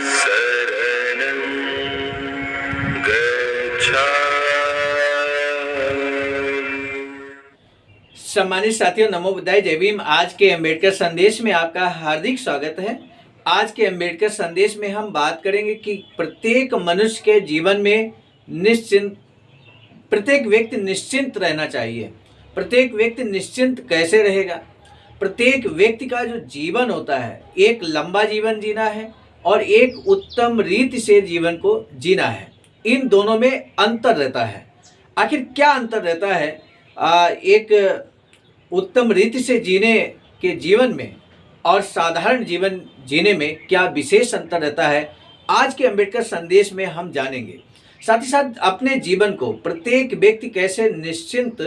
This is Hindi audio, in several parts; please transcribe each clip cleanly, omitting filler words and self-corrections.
शरणं गच्छामि। सम्मानित साथियों, नमो बुद्धाय, जय भीम। आज के अम्बेडकर संदेश में आपका हार्दिक स्वागत है। आज के अम्बेडकर संदेश में हम बात करेंगे कि प्रत्येक मनुष्य के जीवन में प्रत्येक व्यक्ति निश्चिंत रहना चाहिए। प्रत्येक व्यक्ति निश्चिंत कैसे रहेगा? प्रत्येक व्यक्ति का जो जीवन होता है, एक लंबा जीवन जीना है और एक उत्तम रीति से जीवन को जीना है। इन दोनों में अंतर रहता है। आखिर क्या अंतर रहता है एक उत्तम रीति से जीने के जीवन में और साधारण जीवन जीने में? क्या विशेष अंतर रहता है, आज के अम्बेडकर संदेश में हम जानेंगे। साथ ही साथ अपने जीवन को प्रत्येक व्यक्ति कैसे निश्चिंत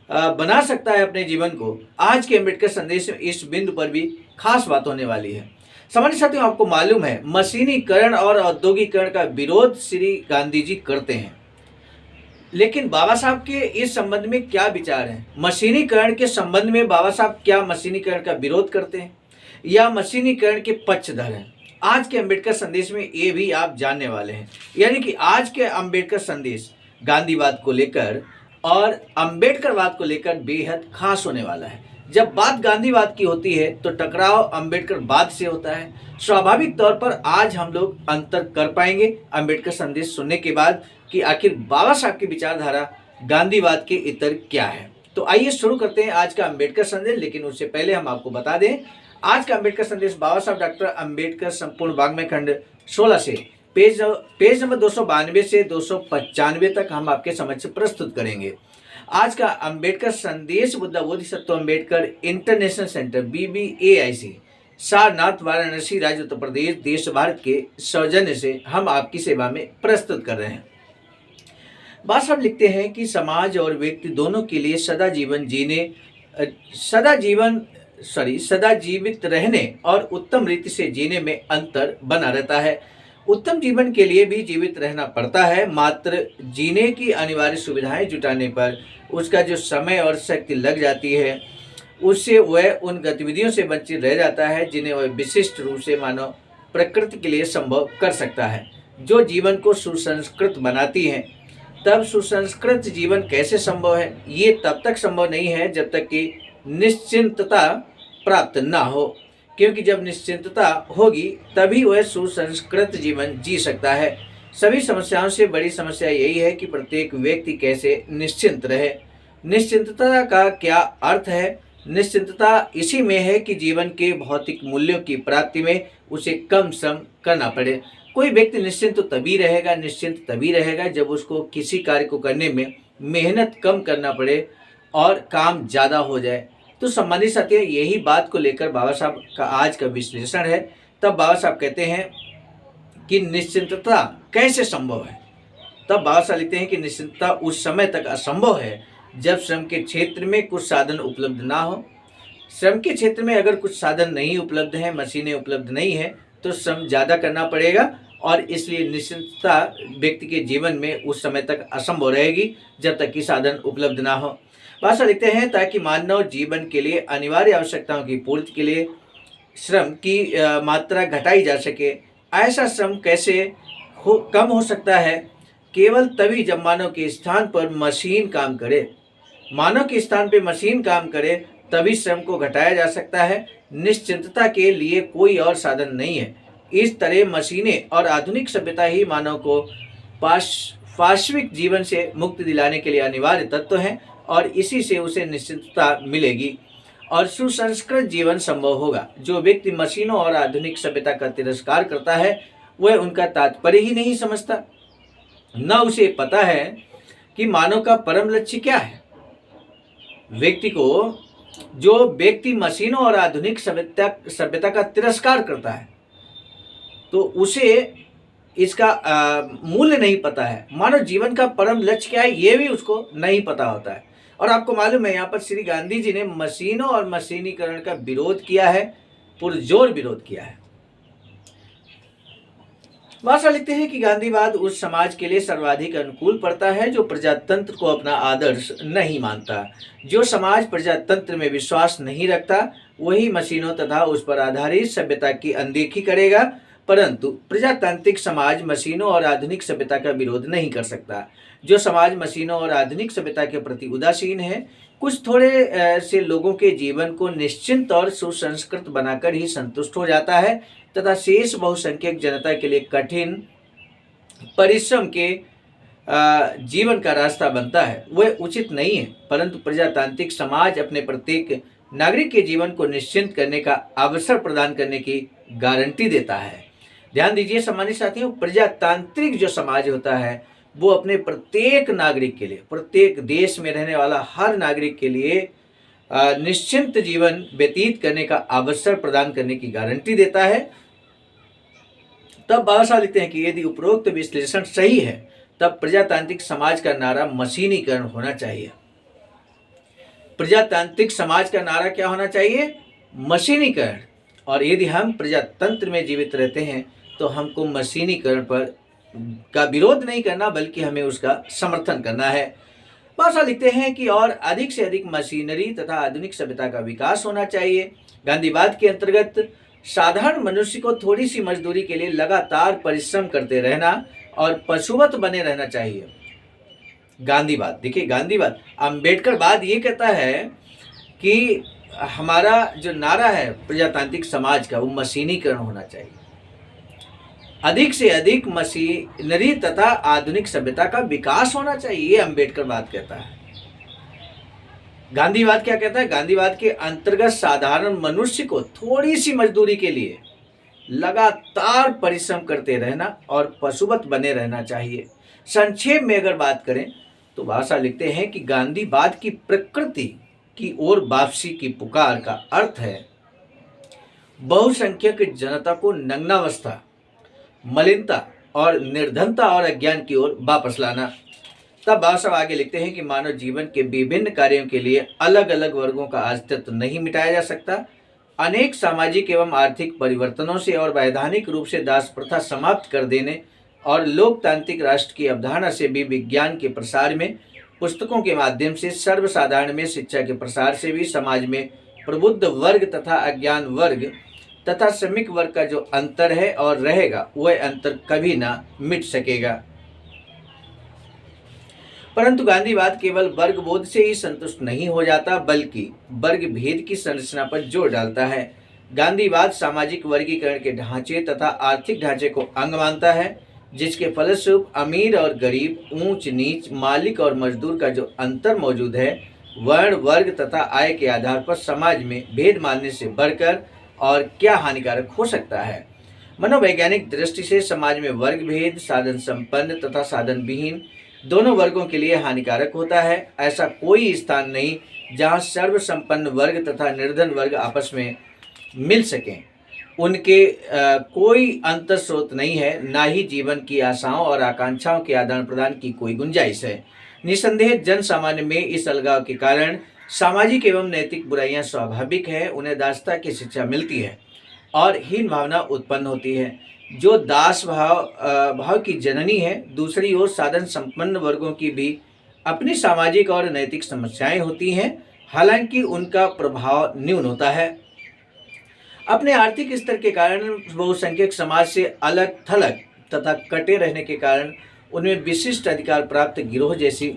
बना सकता है अपने जीवन को, आज के अम्बेडकर संदेश में इस बिंदु पर भी खास बात होने वाली है। सामान्य साथियों, आपको मालूम है मशीनीकरण और औद्योगिकरण का विरोध श्री गांधी जी करते हैं, लेकिन बाबा साहब के इस संबंध में क्या विचार हैं? मशीनीकरण के संबंध में बाबा साहब क्या मशीनीकरण का विरोध करते हैं या मशीनीकरण के पक्षधर हैं? आज के अम्बेडकर संदेश में ये भी आप जानने वाले हैं। यानी कि आज के अम्बेडकर संदेश गांधीवाद को लेकर और अम्बेडकरवाद को लेकर बेहद खास होने वाला है। जब बात गांधीवाद की होती है तो टकराव अम्बेडकरवाद से होता है। स्वाभाविक तौर पर आज हम लोग अंतर कर पाएंगे अम्बेडकर संदेश सुनने के बाद कि आखिर बाबा साहब की विचारधारा गांधीवाद के इतर क्या है। तो आइए शुरू करते हैं आज का अम्बेडकर संदेश। लेकिन उससे पहले हम आपको बता दें, आज का अम्बेडकर संदेश बाबा साहब डॉक्टर अम्बेडकर संपूर्ण वाङ्मय खंड 16 से पेज नंबर 292 से 295 तक हम आपके समक्ष प्रस्तुत करेंगे। आज का अम्बेडकर संदेश Buddha Bodhisattva Ambedkar international centre BBAIC Sarnath, Varanasi, राज्य उत्तर प्रदेश, देश भारत के सौजन्य से हम आपकी सेवा में प्रस्तुत कर रहे हैं। बाबा साहब लिखते हैं कि समाज और व्यक्ति दोनों के लिए सदा जीवित रहने और उत्तम रीति से जीने में अंतर बना रहता है। उत्तम जीवन के लिए भी जीवित रहना पड़ता है, मात्र जीने की अनिवार्य सुविधाएं जुटाने पर उसका जो समय और शक्ति लग जाती है, उससे वह उन गतिविधियों से वंचित रह जाता है जिन्हें वह विशिष्ट रूप से मानव प्रकृति के लिए संभव कर सकता है, जो जीवन को सुसंस्कृत बनाती हैं। तब सुसंस्कृत जीवन कैसे संभव है? ये तब तक संभव नहीं है जब तक कि निश्चिंतता प्राप्त ना हो, क्योंकि जब निश्चिंतता होगी तभी वह सुसंस्कृत जीवन जी सकता है। सभी समस्याओं से बड़ी समस्या यही है कि प्रत्येक व्यक्ति कैसे निश्चिंत रहे। निश्चिंतता का क्या अर्थ है? निश्चिंतता इसी में है कि जीवन के भौतिक मूल्यों की प्राप्ति में उसे कम श्रम करना पड़े। कोई व्यक्ति निश्चिंत तभी रहेगा जब उसको किसी कार्य को करने में मेहनत कम करना पड़े और काम ज़्यादा हो जाए। तो सम्मानित साथियों, यही बात को लेकर बाबा साहब का आज का विश्लेषण है। तब बाबा साहब कहते हैं कि निश्चिंतता कैसे संभव है। तब बाबा साहब लिखते हैं कि निश्चिंतता उस समय तक असंभव है जब श्रम के क्षेत्र में कुछ साधन उपलब्ध ना हो। श्रम के क्षेत्र में अगर कुछ साधन नहीं उपलब्ध हैं, मशीनें उपलब्ध नहीं है, तो श्रम ज़्यादा करना पड़ेगा और इसलिए निश्चिंतता व्यक्ति के जीवन में उस समय तक असंभव रहेगी जब तक कि साधन उपलब्ध ना हो। भाषा लिखते हैं ताकि मानव जीवन के लिए अनिवार्य आवश्यकताओं की पूर्ति के लिए श्रम की मात्रा घटाई जा सके। ऐसा श्रम कैसे कम हो सकता है? केवल तभी जब मानव के स्थान पर मशीन काम करे। मानव के स्थान पर मशीन काम करे तभी श्रम को घटाया जा सकता है। निश्चिंतता के लिए कोई और साधन नहीं है। इस तरह मशीनें और आधुनिक सभ्यता ही मानव को पाश्विक जीवन से मुक्ति दिलाने के लिए अनिवार्य तत्व हैं और इसी से उसे निश्चिंतता मिलेगी और सुसंस्कृत जीवन संभव होगा। जो व्यक्ति मशीनों और आधुनिक सभ्यता का तिरस्कार करता है वह उनका तात्पर्य ही नहीं समझता, न उसे पता है कि मानव का परम लक्ष्य क्या है। जो व्यक्ति मशीनों और आधुनिक सभ्यता का तिरस्कार करता है तो उसे इसका मूल्य नहीं पता है। मानव जीवन का परम लक्ष्य क्या है ये भी उसको नहीं पता होता है। और आपको मालूम है यहाँ पर श्री गांधी जी ने मशीनों और मशीनीकरण का विरोध किया है, पुरजोर विरोध किया है। भाषा लिखते हैं कि गांधीवाद उस समाज के लिए सर्वाधिक अनुकूल पड़ता है जो प्रजातंत्र को अपना आदर्श नहीं मानता। जो समाज प्रजातंत्र में विश्वास नहीं रखता वही मशीनों तथा उस पर आधारित सभ्यता की अनदेखी करेगा। परंतु प्रजातांत्रिक समाज मशीनों और आधुनिक सभ्यता का विरोध नहीं कर सकता। जो समाज मशीनों और आधुनिक सभ्यता के प्रति उदासीन है, कुछ थोड़े से लोगों के जीवन को निश्चिंत और सुसंस्कृत बनाकर ही संतुष्ट हो जाता है तथा शेष बहुसंख्यक जनता के लिए कठिन परिश्रम के जीवन का रास्ता बनता है, वह उचित नहीं है। परंतु प्रजातांत्रिक समाज अपने प्रत्येक नागरिक के जीवन को निश्चिंत करने का अवसर प्रदान करने की गारंटी देता है। ध्यान दीजिए सम्मानित साथियों, प्रजातांत्रिक जो समाज होता है वो अपने प्रत्येक नागरिक के लिए, प्रत्येक देश में रहने वाला हर नागरिक के लिए निश्चिंत जीवन व्यतीत करने का अवसर प्रदान करने की गारंटी देता है। तब बाबा साहब लिखते हैं कि यदि उपरोक्त विश्लेषण सही है तब प्रजातांत्रिक समाज का नारा मशीनीकरण होना चाहिए। प्रजातांत्रिक समाज का नारा क्या होना चाहिए? मशीनीकरण। और यदि हम प्रजातंत्र में जीवित रहते हैं तो हमको मशीनीकरण पर का विरोध नहीं करना बल्कि हमें उसका समर्थन करना है। भाषा लिखते हैं कि और अधिक से अधिक मशीनरी तथा आधुनिक सभ्यता का विकास होना चाहिए। गांधीवाद के अंतर्गत साधारण मनुष्य को थोड़ी सी मजदूरी के लिए लगातार परिश्रम करते रहना और पशुवत बने रहना चाहिए। गांधीवाद, देखिए गांधीवाद, अम्बेडकरवाद ये कहता है कि हमारा जो नारा है प्रजातांत्रिक समाज का वो मशीनीकरण होना चाहिए। अधिक से अधिक मशीनरी तथा आधुनिक सभ्यता का विकास होना चाहिए, ये अम्बेडकरवाद कहता है। गांधीवाद क्या कहता है? गांधीवाद के अंतर्गत साधारण मनुष्य को थोड़ी सी मजदूरी के लिए लगातार परिश्रम करते रहना और पशुवत बने रहना चाहिए। संक्षेप में अगर बात करें तो भाषा लिखते हैं कि गांधीवाद की प्रकृति की ओर वापसी की पुकार का अर्थ है बहुसंख्यक जनता को नग्नावस्था, मलिनता और निर्धनता और अज्ञान की ओर वापस लाना। तब भाषा आगे लिखते हैं कि मानव जीवन के विभिन्न कार्यों के लिए अलग अलग वर्गों का अस्तित्व नहीं मिटाया जा सकता। अनेक सामाजिक एवं आर्थिक परिवर्तनों से और वैधानिक रूप से दास प्रथा समाप्त कर देने और लोकतांत्रिक राष्ट्र की अवधारणा से भी, विज्ञान के प्रसार में, पुस्तकों के माध्यम से, सर्वसाधारण में शिक्षा के प्रसार से भी समाज में प्रबुद्ध वर्ग तथा अज्ञान वर्ग तथा श्रमिक वर्ग का जो अंतर है और रहेगा वह अंतर कभी ना मिट सकेगा। परंतु गांधीवाद केवल वर्ग बोध से ही संतुष्ट नहीं हो जाता बल्कि वर्ग भेद की संरचना पर जोर डालता है। गांधीवाद सामाजिक वर्गीकरण के ढांचे तथा आर्थिक ढांचे को अंग मानता है, जिसके फलस्वरूप अमीर और गरीब, ऊंच नीच, मालिक और मजदूर का जो अंतर मौजूद है, वर्ण, वर्ग तथा आय के आधार पर समाज में भेद मानने से बढ़कर और क्या हानिकारक हो सकता है। मनोवैज्ञानिक दृष्टि से समाज में वर्ग भेद साधन संपन्न तथा साधन विहीन दोनों वर्गों के लिए हानिकारक होता है। ऐसा कोई स्थान नहीं जहां सर्व संपन्न वर्ग तथा निर्धन वर्ग आपस में मिल सकें। उनके कोई अंतर स्रोत नहीं है, ना ही जीवन की आशाओं और आकांक्षाओं के आदान प्रदान की कोई गुंजाइश है। निसंदेह जन सामान्य में इस अलगाव के कारण सामाजिक एवं नैतिक बुराइयां स्वाभाविक है, उन्हें दासता की शिक्षा मिलती है और हीन भावना उत्पन्न होती है जो दास भाव की जननी है। दूसरी ओर साधन संपन्न वर्गों की भी अपनी सामाजिक और नैतिक समस्याएं होती हैं, हालांकि उनका प्रभाव न्यून होता है। अपने आर्थिक स्तर के कारण बहुसंख्यक समाज से अलग थलग तथा कटे रहने के कारण उनमें विशिष्ट अधिकार प्राप्त गिरोह जैसी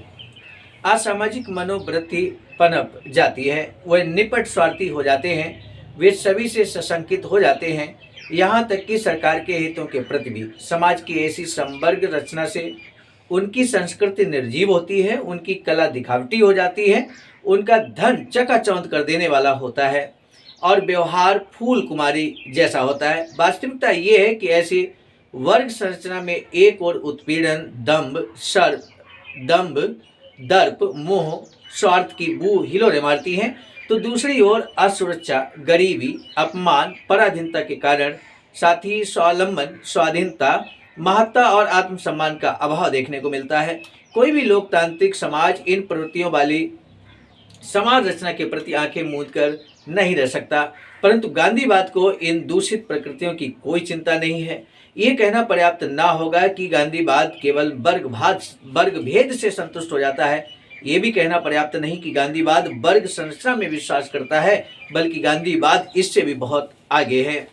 असामाजिक मनोवृत्ति पनप जाती है। वह निपट स्वार्थी हो जाते हैं, वे सभी से सशंकित हो जाते हैं, यहाँ तक कि सरकार के हितों के प्रति भी। समाज की ऐसी संवर्ग रचना से उनकी संस्कृति निर्जीव होती है, उनकी कला दिखावटी हो जाती है, उनका धन चकाचौंध कर देने वाला होता है और व्यवहार फूल कुमारी जैसा होता है। वास्तविकता ये है कि ऐसी वर्ग संरचना में एक और उत्पीड़न, दंभ, दर्प, मोह, स्वार्थ की बू हिलोरे मारती हैं, तो दूसरी ओर असुरक्षा, गरीबी, अपमान, पराधीनता के कारण साथ ही स्वावलंबन, स्वाधीनता, महत्ता और आत्मसम्मान का अभाव देखने को मिलता है। कोई भी लोकतांत्रिक समाज इन प्रवृत्तियों वाली समाज रचना के प्रति आंखें मूंद कर नहीं रह सकता। परंतु गांधीवाद को इन दूषित प्रकृतियों की कोई चिंता नहीं है। ये कहना पर्याप्त ना होगा कि गांधीवाद केवल वर्ग भेद से संतुष्ट हो जाता है। ये भी कहना पर्याप्त नहीं कि गांधीवाद वर्ग संरचना में विश्वास करता है, बल्कि गांधीवाद इससे भी बहुत आगे है।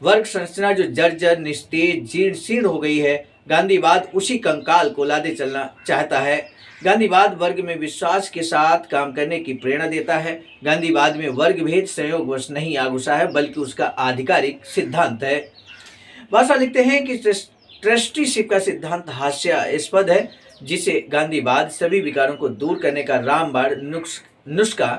वर्ग संरचना जो जर्जर, निस्तेज, जीर्ण शीर्ण हो गई है, गांधीवाद उसी कंकाल को लादे चलना चाहता है। गांधीवाद वर्ग में विश्वास के साथ काम करने की प्रेरणा देता है। गांधीवाद में वर्ग भेद संयोगवश नहीं आ घुसा है, बल्कि उसका आधिकारिक सिद्धांत है। भाषा लिखते हैं कि ट्रस्टीशिप का सिद्धांत हास्यास्पद है, जिसे गांधीवाद सभी विकारों को दूर करने का रामबाण नुस्खा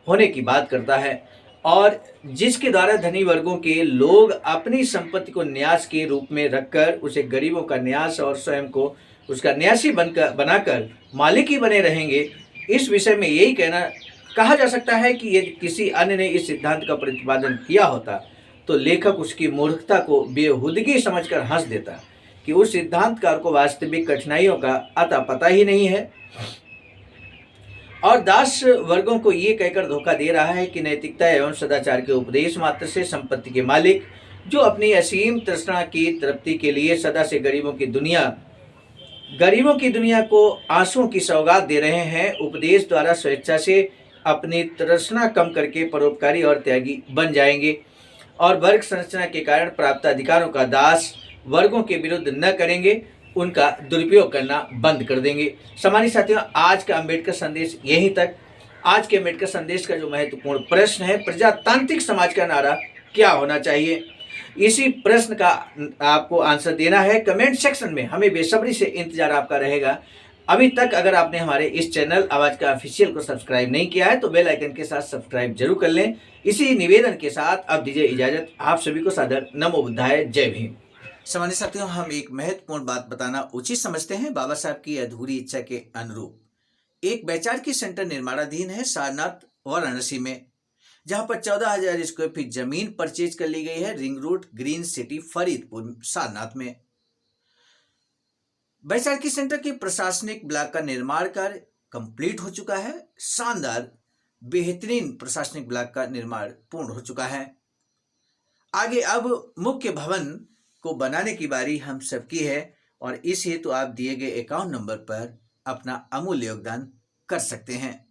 होने की बात करता है, और जिसके द्वारा धनी वर्गों के लोग अपनी संपत्ति को न्यास के रूप में रखकर उसे गरीबों का न्यास और स्वयं को उसका न्यासी बनाकर मालिक ही बने रहेंगे। इस विषय में यही कहा जा सकता है कि यदि किसी अन्य ने इस सिद्धांत का प्रतिपादन किया होता तो लेखक उसकी मूर्खता को बेहुदगी समझकर हंस देता कि उस सिद्धांतकार को वास्तविक कठिनाइयों का अता पता ही नहीं है, और दास वर्गों को ये कहकर धोखा दे रहा है कि नैतिकता एवं सदाचार के उपदेश मात्र से संपत्ति के मालिक, जो अपनी असीम तृष्णा की तृप्ति के लिए सदा से गरीबों की दुनिया को आंसुओं की सौगात दे रहे हैं, उपदेश द्वारा स्वेच्छा से अपनी तृष्णा कम करके परोपकारी और त्यागी बन जाएंगे, और वर्ग संरचना के कारण प्राप्त अधिकारों का दास वर्गों के विरुद्ध न करेंगे, उनका दुरुपयोग करना बंद कर देंगे। सम्मानित साथियों, आज का अम्बेडकर संदेश यहीं तक। आज के अम्बेडकर संदेश का जो महत्वपूर्ण प्रश्न है, प्रजातांत्रिक समाज का नारा क्या होना चाहिए, इसी प्रश्न का आपको आंसर देना है कमेंट सेक्शन में। हमें बेसब्री से इंतजार आपका रहेगा। अभी तक अगर आपने हमारे इस चैनल आवाज का ऑफिशियल को सब्सक्राइब नहीं किया है तो बेल आइकन के साथ सब्सक्राइब जरूर कर लें। इसी निवेदन के साथ अब दीजिए इजाजत। आप सभी को सादर नमो बुद्धाय, जय भीम। सम्मानित साथियों, हम एक महत्वपूर्ण बात बताना उचित समझते हैं। बाबा साहब की अधूरी इच्छा के अनुरूप एक वैचारिक सेंटर निर्माणाधीन है सारनाथ वाराणसी में, जहां पर 14,000 स्क्वायर फीट जमीन परचेज कर ली गई है ring road, green city, Faridpur, Sarnath में। वैचारिक सेंटर के प्रशासनिक ब्लॉक का निर्माण कार्य कंप्लीट हो चुका है। शानदार बेहतरीन प्रशासनिक ब्लॉक का निर्माण पूर्ण हो चुका है। आगे अब मुख्य भवन को बनाने की बारी हम सबकी है, और इस हेतु आप दिए गए अकाउंट नंबर पर अपना अमूल्य योगदान कर सकते हैं।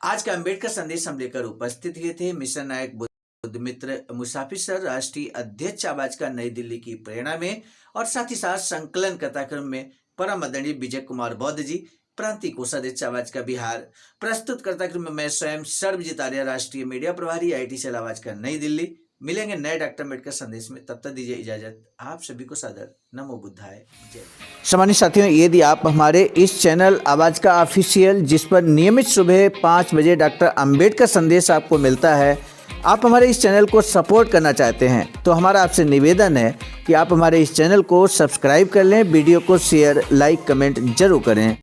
आज का अम्बेडकर संदेश हम लेकर उपस्थित हुए थे मिशन नायक बुद्ध मित्र मुसाफिर सर, राष्ट्रीय अध्यक्ष आवाज का नई दिल्ली की प्रेरणा में, और साथ ही साथ संकलन कथाक्रम में परम आदरणीय विजय कुमार बौद्ध जी, प्रांतीय कोषाध्यक्ष आवाज का बिहार। प्रस्तुत कर्ताक्रम में मैं स्वयं सर्वजीत आर्य, राष्ट्रीय मीडिया प्रभारी, IT सेल आवाज का नई दिल्ली। मिलेंगे नए डॉक्टर अम्बेडकर संदेश में, तब तक दीजिए इजाजत। आप सभी को सादर नमो बुद्धाय, जय। सम्मानित साथियों, यदि आप हमारे इस चैनल आवाज का ऑफिशियल, जिस पर नियमित सुबह 5 बजे डॉक्टर अम्बेडकर संदेश आपको मिलता है, आप हमारे इस चैनल को सपोर्ट करना चाहते हैं तो हमारा आपसे निवेदन है कि आप हमारे इस चैनल को सब्सक्राइब कर लें, वीडियो को शेयर, लाइक, कमेंट जरूर करें।